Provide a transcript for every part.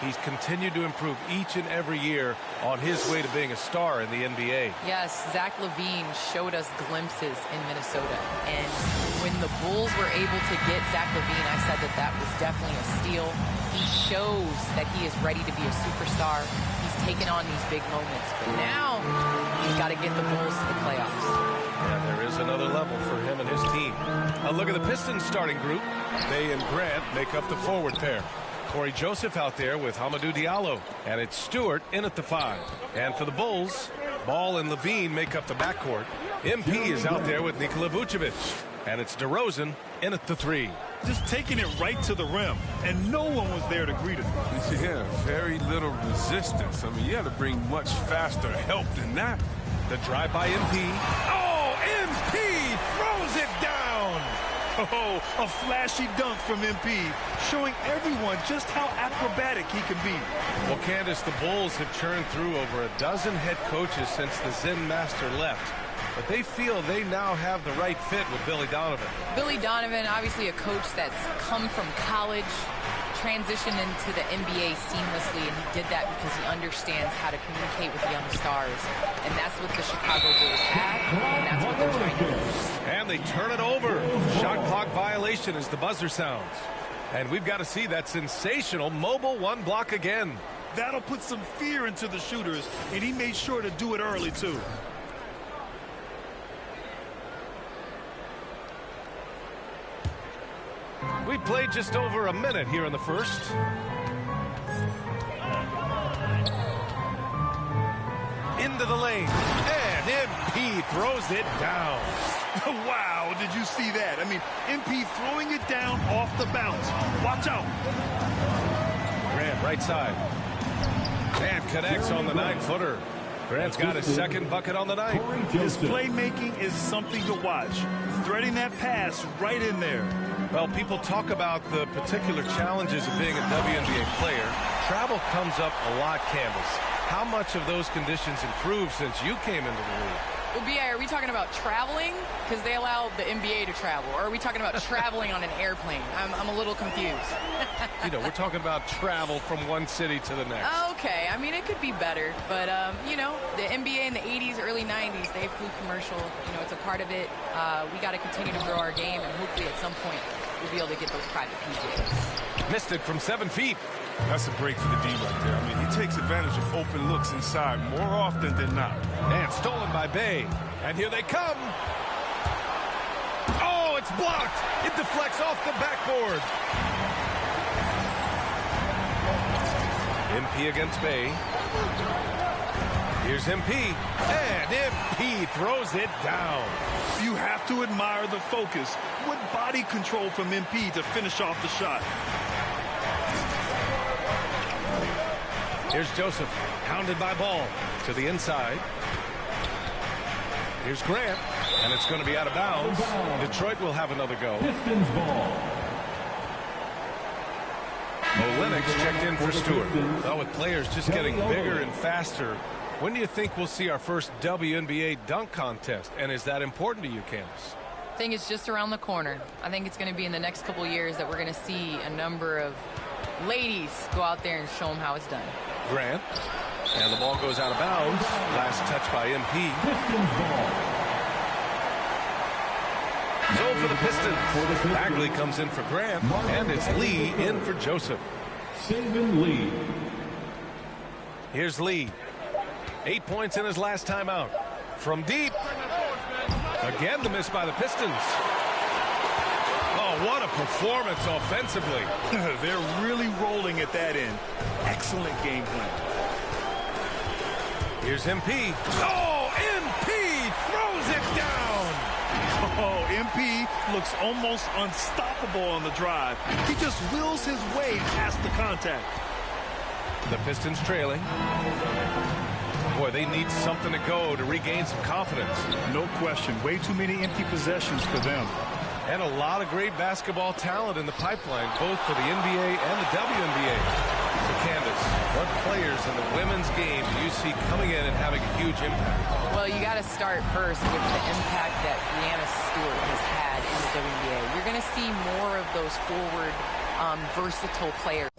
He's continued to improve each and every year on his way to being a star in the NBA. Yes, Zach LaVine showed us glimpses in Minnesota. And when the Bulls were able to get Zach LaVine, I said that that was definitely a steal. He shows that he is ready to be a superstar. He's taken on these big moments. But now, he's got to get the Bulls to the playoffs. And there is another level for him and his team. A look at the Pistons starting group. They and Grant make up the forward pair. Corey Joseph out there with Hamidou Diallo. And it's Stewart in at the 5. And for the Bulls, Ball and Levine make up the backcourt. MP is out there with Nikola Vucevic. And it's DeRozan in at the 3. Just taking it right to the rim, and no one was there to greet him. Yeah, very little resistance. I mean, you had to bring much faster help than that. The drive by MP. Oh, MP throws it down. Oh, a flashy dunk from MP, showing everyone just how acrobatic he can be. Well, Candace, the Bulls have churned through over a dozen head coaches since the Zen Master left. But they feel they now have the right fit with Billy Donovan. Billy Donovan, obviously a coach that's come from college, transitioned into the NBA seamlessly, and he did that because he understands how to communicate with young stars. And that's what the Chicago Bulls have, and that's what they're trying to do. And they turn it over. Shot clock violation as the buzzer sounds. And we've got to see that sensational mobile one block again. That'll put some fear into the shooters, and he made sure to do it early, too. We played just over a minute here in the first. Into the lane. And MP throws it down. Wow, did you see that? I mean, MP throwing it down off the bounce. Watch out. Grant, right side. And connects on the 9-footer. Grant's got his second bucket on the night. His playmaking is something to watch. Threading that pass right in there. Well, people talk about the particular challenges of being a WNBA player. Travel comes up a lot, Candace. How much of those conditions improved since you came into the league? Well, B.I., are we talking about traveling? Because they allow the NBA to travel. Or are we talking about traveling on an airplane? I'm a little confused. You know, we're talking about travel from one city to the next. Okay. I mean, it could be better. But, you know, the NBA in the 80s, early 90s, they flew commercial. You know, it's a part of it. We got to continue to grow our game, and hopefully at some point we'll be able to get those private PJs. Missed it from 7 feet. That's a break for the D right there. I mean, he takes advantage of open looks inside more often than not. And stolen by Bay. And here they come. Oh, it's blocked. It deflects off the backboard. MP against Bay. Here's MP. And MP throws it down. You have to admire the focus. What body control from MP to finish off the shot. Here's Joseph, hounded by Ball to the inside. Here's Grant, and it's going to be out of bounds. Detroit will have another go. Pistons ball. Olenek checked in for Stewart. Well, with players just getting bigger and faster, when do you think we'll see our first WNBA dunk contest? And is that important to you, Candace? I think it's just around the corner. I think it's going to be in the next couple years that we're going to see a number of ladies go out there and show them how it's done. Grant. And the ball goes out of bounds. Last touch by MP. Pistons ball. So for the Pistons, Bagley comes in for Grant, and it's Lee in for Joseph. Saban Lee. Here's Lee. 8 points in his last time out. From deep. Again, the miss by the Pistons. Oh, what a performance offensively. They're really rolling at that end. Excellent game plan. Here's MP. Oh, MP throws it down. Oh, MP looks almost unstoppable on the drive. He just wills his way past the contact. The Pistons trailing. Boy, they need something to go to regain some confidence. No question. Way too many empty possessions for them. And a lot of great basketball talent in the pipeline, both for the NBA and the WNBA. So, Candace, what players in the women's game do you see coming in and having a huge impact? Well, you got to start first with the impact that Breanna Stewart has had in the WNBA. You're going to see more of those forward, versatile players.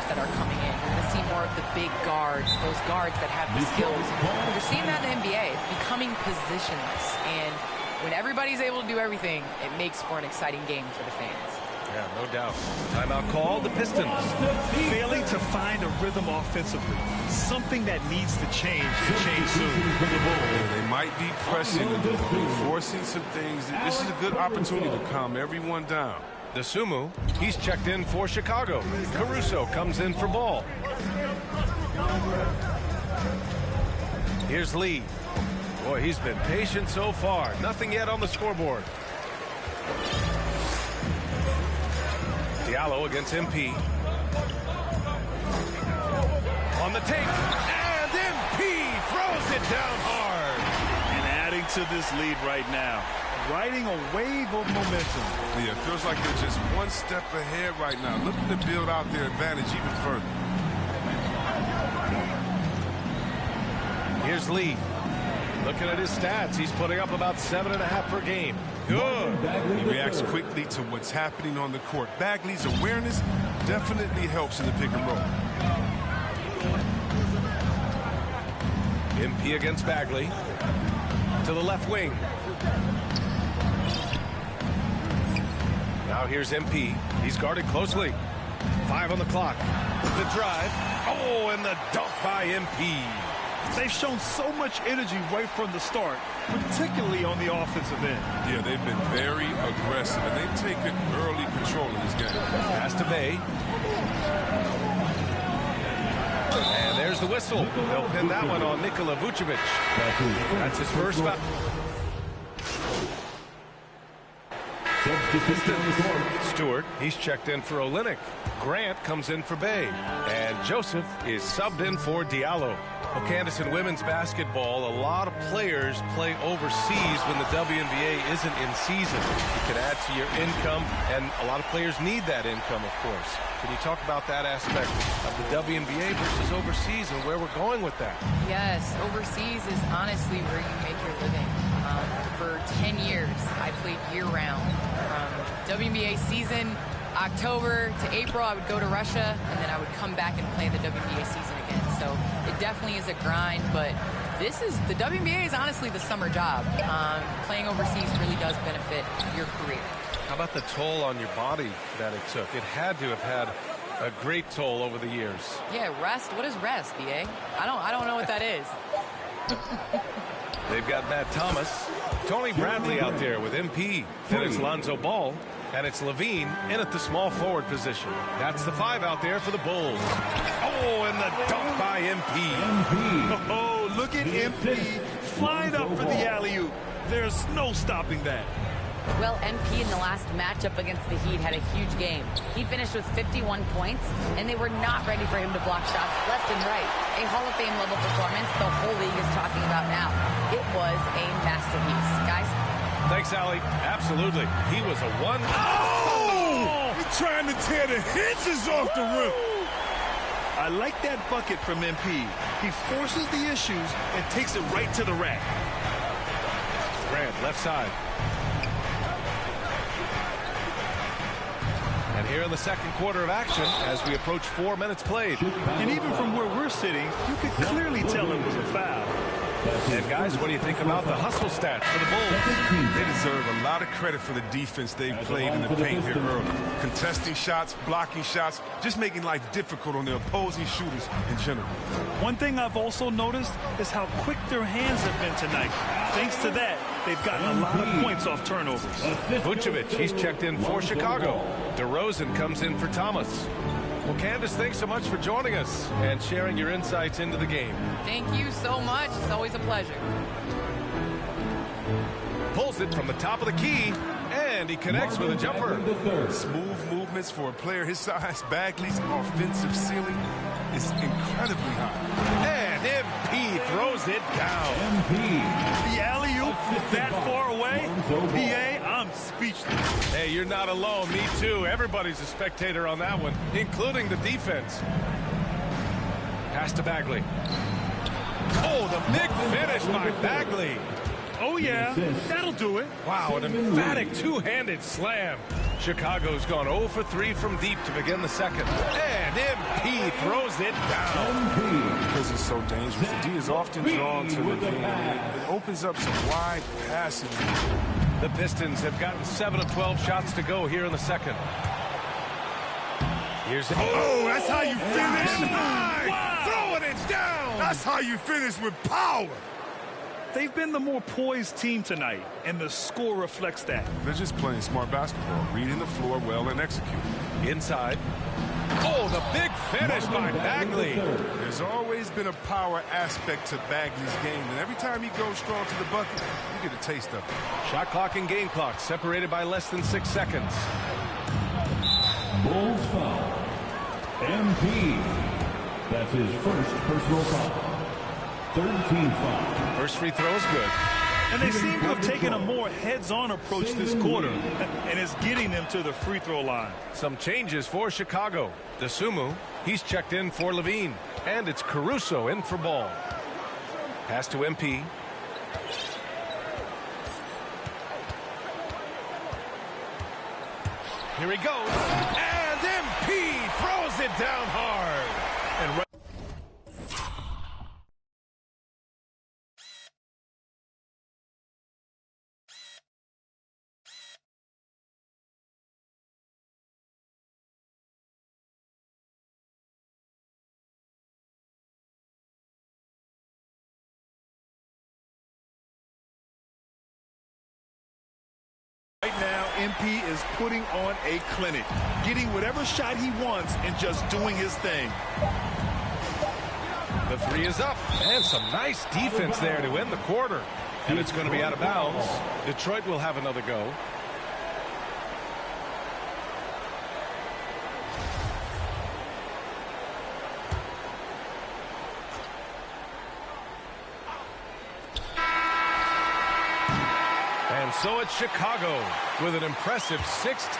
players that are coming in. You're going to see more of the big guards, those guards that have the skills. You're seeing that in the NBA. It's becoming positionless. And when everybody's able to do everything, it makes for an exciting game for the fans. Yeah, no doubt. Timeout called, the Pistons. Failing to find a rhythm offensively. Something that needs to change soon. They might be pressing and forcing some things. This is a good opportunity to calm everyone down. The Sumu, he's checked in for Chicago. Caruso comes in for Ball. Here's Lee. Boy, he's been patient so far. Nothing yet on the scoreboard. Diallo against MP. On the take, and MP throws it down hard. And adding to this lead right now, riding a wave of momentum. Yeah, it feels like they're just one step ahead right now, looking to build out their advantage even further. Here's Lee. Looking at his stats, he's putting up about 7.5 per game. Good. He reacts quickly to what's happening on the court. Bagley's awareness definitely helps in the pick and roll. MP against Bagley. To the left wing. Now here's MP. He's guarded closely. 5 on the clock. The drive. Oh, and the dunk by MP. They've shown so much energy right from the start, particularly on the offensive end. Yeah, they've been very aggressive, and they've taken early control of this game. Pass to Bay. And there's the whistle. They'll pin that one on Nikola Vucevic. That's his first foul. Stewart, he's checked in for Olynyk. Grant comes in for Bay. And Joseph is subbed in for Diallo. Well, Candace, in women's basketball, a lot of players play overseas when the WNBA isn't in season. You can add to your income, and a lot of players need that income, of course. Can you talk about that aspect of the WNBA versus overseas and where we're going with that? Yes, overseas is honestly where you make your living. For 10 years, I played year-round. From WNBA season, October to April, I would go to Russia, and then I would come back and play the WNBA season again. So it definitely is a grind, but the WNBA is honestly the summer job. Playing overseas really does benefit your career. How about the toll on your body that it took? It had to have had a great toll over the years. Yeah, rest. What is rest, BA? I don't know what that is. They've got Matt Thomas. Tony Bradley out there with MP. Then it's Lonzo Ball. And it's Levine in at the small forward position. That's the 5 out there for the Bulls. Oh, and the dunk by MP. Oh, look at MP flying up for the alley-oop. There's no stopping that. Well, MP in the last matchup against the Heat had a huge game. He finished with 51 points, and they were not ready for him to block shots left and right. A Hall of Fame level performance the whole league is talking about now. It was a masterpiece. Guys? Thanks, Allie. Absolutely. He was a one. Oh! He's trying to tear the hinges off the rim. I like that bucket from MP. He forces the issues and takes it right to the rack. Grant, left side. And here in the second quarter of action as we approach 4 minutes played. And even from where we're sitting, you could clearly tell it was a foul. And guys, what do you think about the hustle stats for the Bulls? They deserve a lot of credit for the defense they've played in the paint here early. Contesting shots, blocking shots, just making life difficult on the opposing shooters in general. One thing I've also noticed is how quick their hands have been tonight. Thanks to that, they've gotten a lot of points off turnovers. Vucevic, he's checked in for Chicago. DeRozan comes in for Thomas. Well, Candace, thanks so much for joining us and sharing your insights into the game. Thank you so much. It's always a pleasure. Pulls it from the top of the key, and he connects with a jumper. Smooth movements for a player his size. Bagley's offensive ceiling is incredibly high. And MP throws it down. The alley-oop that far away? PA, I'm speechless. Hey, you're not alone. Me too. Everybody's a spectator on that one, including the defense. Pass to Bagley. Oh, the big finish by Bagley. Oh, yeah, that'll do it. Wow, an emphatic two-handed slam. Chicago's gone 0 for 3 from deep to begin the second. And MP MP throws it down. Because it's so dangerous. The D is often drawn to the game. It opens up some wide passing. The Pistons have gotten 7 of 12 shots to go here in the second. Here's it. Oh, that's how you finish. Wow. Throwing it down. That's how you finish with power. They've been the more poised team tonight, and the score reflects that. They're just playing smart basketball, reading the floor well and executing. Inside. Oh, the big finish by Bagley. There's always been a power aspect to Bagley's game, and every time he goes strong to the bucket, you get a taste of it. Shot clock and game clock separated by less than 6 seconds. Bulls foul. MP. That's his first personal foul. 13 foul. First free throw is good. And they seem to have taken a more heads-on approach this quarter, and it's getting them to the free throw line. Some changes for Chicago. DeSumo, he's checked in for Levine. And it's Caruso in for Ball. Pass to MP. Here he goes. And MP throws it down hard. And Right now, MP is putting on a clinic, getting whatever shot he wants and just doing his thing. the three is up. And some nice defense there to end the quarter. And it's going to be out of bounds. Detroit will have another go. And so it's Chicago with an impressive 6th.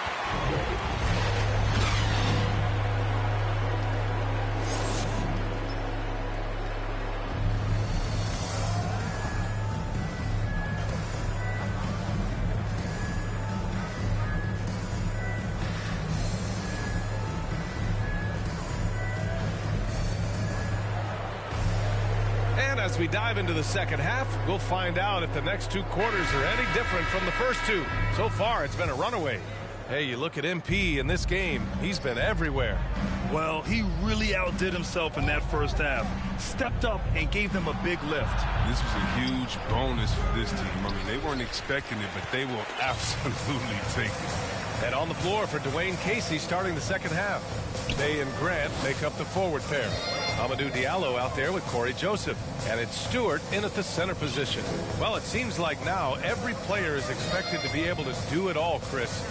As we dive into the second half, we'll find out if the next 2 quarters are any different from the first 2. So far, it's been a runaway. Hey, you look at MP in this game, he's been everywhere. Well, he really outdid himself in that first half. Stepped up and gave them a big lift. This was a huge bonus for this team. I mean, they weren't expecting it, but they will absolutely take it. And on the floor for Dwayne Casey starting the second half. They and Grant make up the forward pair. Amadou Diallo out there with Corey Joseph. And it's Stewart in at the center position. Well, it seems like now every player is expected to be able to do it all, Chris.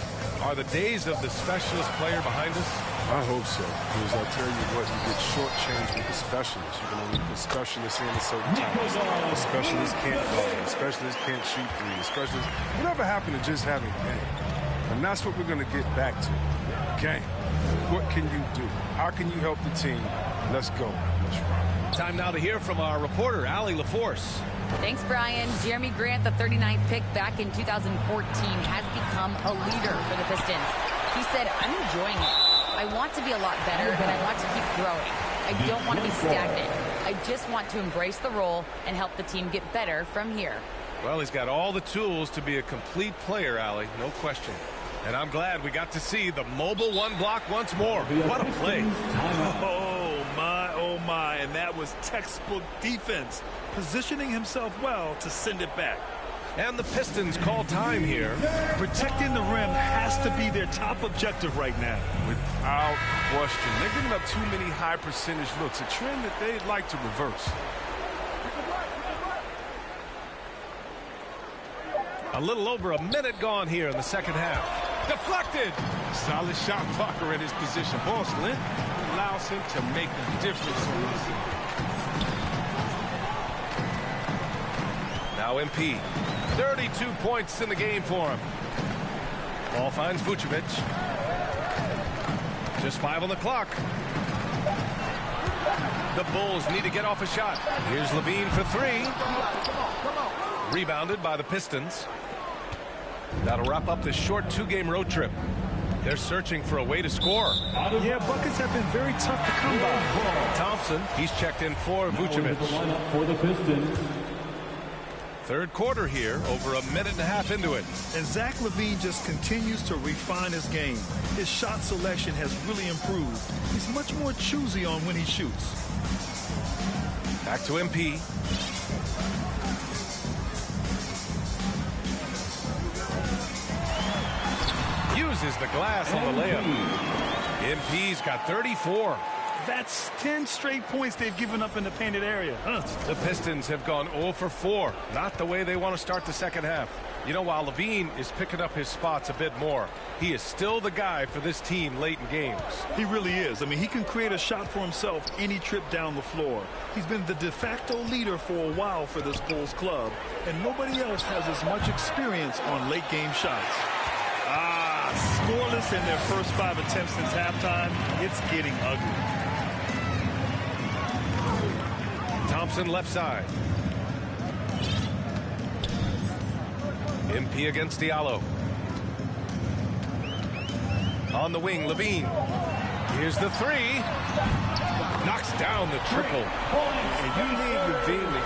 Are the days of the specialist player behind us? I hope so. Because I'll tell you what, you get shortchanged with the specialists. You can only put specialists in at certain times. The specialists can't guard. The specialists can't shoot three. The specialists, whatever happened to just having game? And that's what we're going to get back to. Game. What can you do? How can you help the team? Let's go. Let's run. Time now to hear from our reporter, Allie LaForce. Thanks, Brian. Jeremy Grant, the 39th pick back in 2014, has become a leader for the Pistons. He said, I'm enjoying it. I want to be a lot better, and I want to keep growing. I don't want to be stagnant. I just want to embrace the role and help the team get better from here. Well, he's got all the tools to be a complete player, Allie, no question. And I'm glad we got to see the mobile one block once more. What a play. Oh my, and that was textbook defense, positioning himself well to send it back. And the Pistons call time here. Protecting the rim has to be their top objective right now. Without question. They're giving up too many high percentage looks, a trend that they'd like to reverse. A little over a minute gone here in the second half. Deflected. Solid shot blocker at his position. Ball slant allows him to make a difference on this. Now MP. 32 points in the game for him. Ball finds Vucevic. Just 5 on the clock. The Bulls need to get off a shot. Here's Levine for 3. Rebounded by the Pistons. That'll wrap up this short 2-game road trip. They're searching for a way to score. Yeah, buckets have been very tough to come by. Thompson, he's checked in for Vucevic. For the Pistons. Third quarter here, over a minute and a half into it. And Zach LaVine just continues to refine his game. His shot selection has really improved. He's much more choosy on when he shoots. Back to MP. Uses the glass on the layup. MP's got 34. That's 10 straight points they've given up in the painted area. The Pistons have gone 0 for 4. Not the way they want to start the second half. You know, while LaVine is picking up his spots a bit more, he is still the guy for this team late in games. He really is. I mean, he can create a shot for himself any trip down the floor. He's been the de facto leader for a while for this Bulls club, and nobody else has as much experience on late game shots. Scoreless in their first 5 attempts since halftime. It's getting ugly. Thompson left side. MP against Diallo. On the wing, LaVine. Here's the three. Knocks down the triple. And you need LaVine to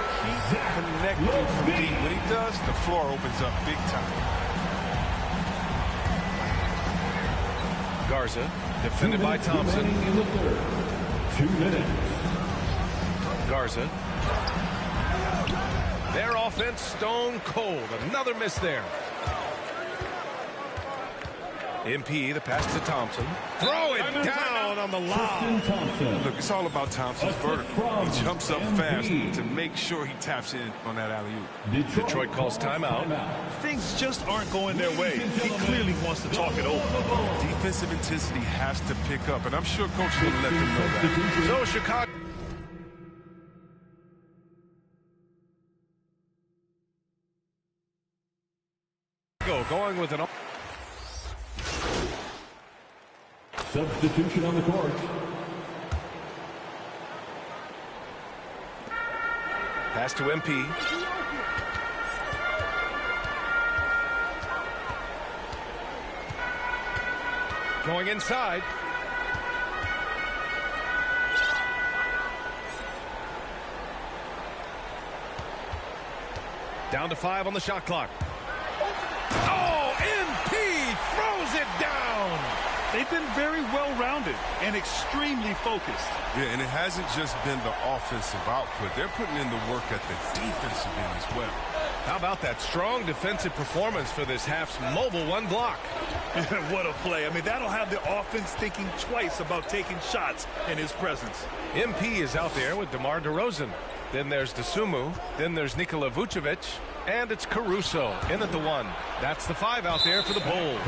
keep connecting from deep. When he does, the floor opens up big time. Garza, defended by Thompson. In the third. 2 minutes. Garza. Their offense stone cold. Another miss there. MP, the pass to Thompson. Throw it down on the lob. Look, it's all about Thompson's vertical. He jumps up fast to make sure he taps in on that alley-oop. Detroit calls timeout. Things just aren't going their way. He clearly wants to talk it over. Defensive intensity has to pick up, and I'm sure Coach will let them know that. So Chicago. Going with an substitution on the court. Pass to MP. Going inside. Down to 5 on the shot clock. Oh, MP throws it down. They've been very well-rounded and extremely focused. Yeah, and it hasn't just been the offensive output. They're putting in the work at the defensive end as well. How about that strong defensive performance for this half's mobile one block? What a play. I mean, that'll have the offense thinking twice about taking shots in his presence. MP is out there with DeMar DeRozan. Then there's DeSumo. Then there's Nikola Vucevic. And it's Caruso in at the 1. That's the 5 out there for the Bulls.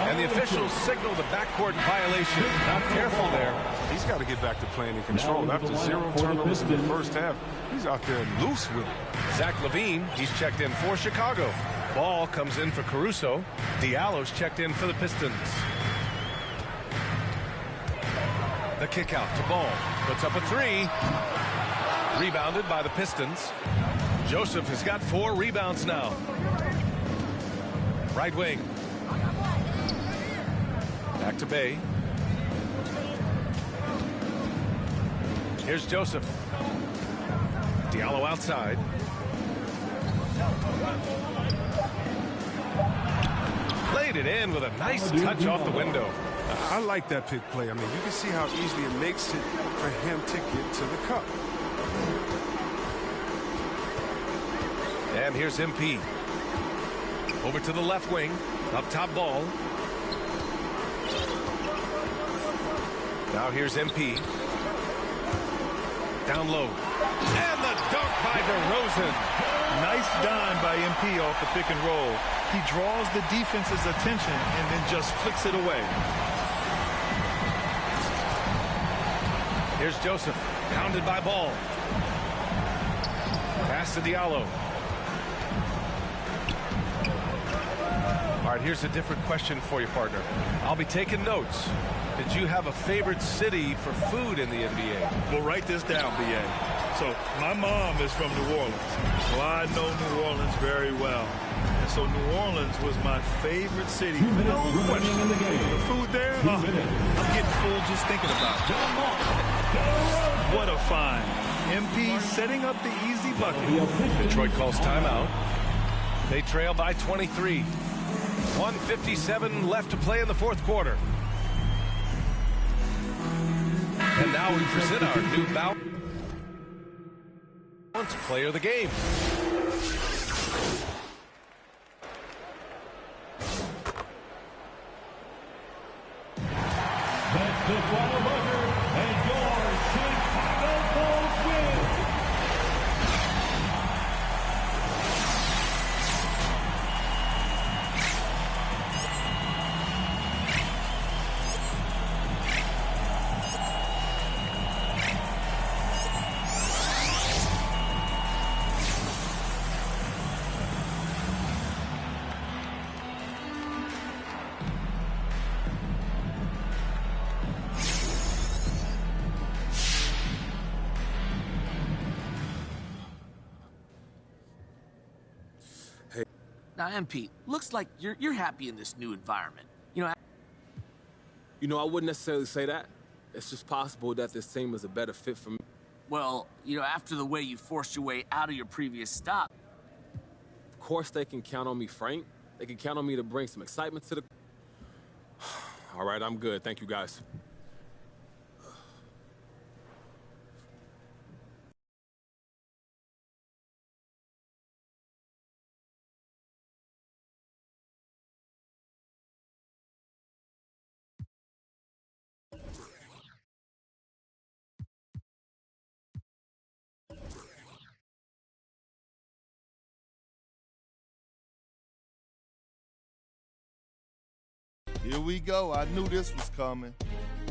And the officials signal the backcourt violation. Not careful there. He's got to get back to playing in control. After 0 turnovers in the first half, he's out there loose with it. Zach LaVine, he's checked in for Chicago. Ball comes in for Caruso. Diallo's checked in for the Pistons. The kick out to Ball. Puts up a 3. Rebounded by the Pistons. Joseph has got 4 rebounds now. Right wing. Back to Bay. Here's Joseph. Diallo outside. Laid it in with a nice touch off the window. I like that pick play. I mean, you can see how easily it makes it for him to get to the cup. And here's MP. Over to the left wing. Up top Ball. Now here's MP. Down low. And the dunk by DeRozan. Nice dime by MP off the pick and roll. He draws the defense's attention and then just flicks it away. Here's Joseph. Pounded by Ball. Pass to Diallo. All right, here's a different question for you, partner. I'll be taking notes. Did you have a favorite city for food in the NBA? Well, write this down, B.A. So, my mom is from New Orleans, so I know New Orleans very well. so New Orleans was my favorite city. No question. The food there, I'm getting full just thinking about it. What a find. MP setting up the easy bucket. Detroit calls timeout. They trail by 23. 1:57 left to play in the fourth quarter. And now we present our new balance player of the game. That's the final buzzer, and your Chicago Bulls win. Now, MP, looks like you're happy in this new environment. I wouldn't necessarily say that. It's just possible that this team is a better fit for me. Well, after the way you forced your way out of your previous stop. Of course, they can count on me, Frank. They can count on me to bring some excitement to the... All right, I'm good. Thank you, guys. Here we go. I knew this was coming.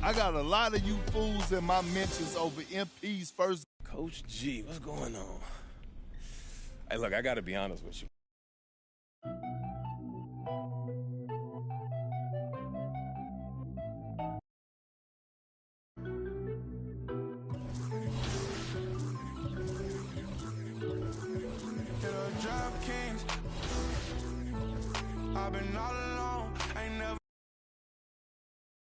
I got a lot of you fools in my mentions over MP's first. Coach G, what's going on? Hey, look, I got to be honest with you. I've been all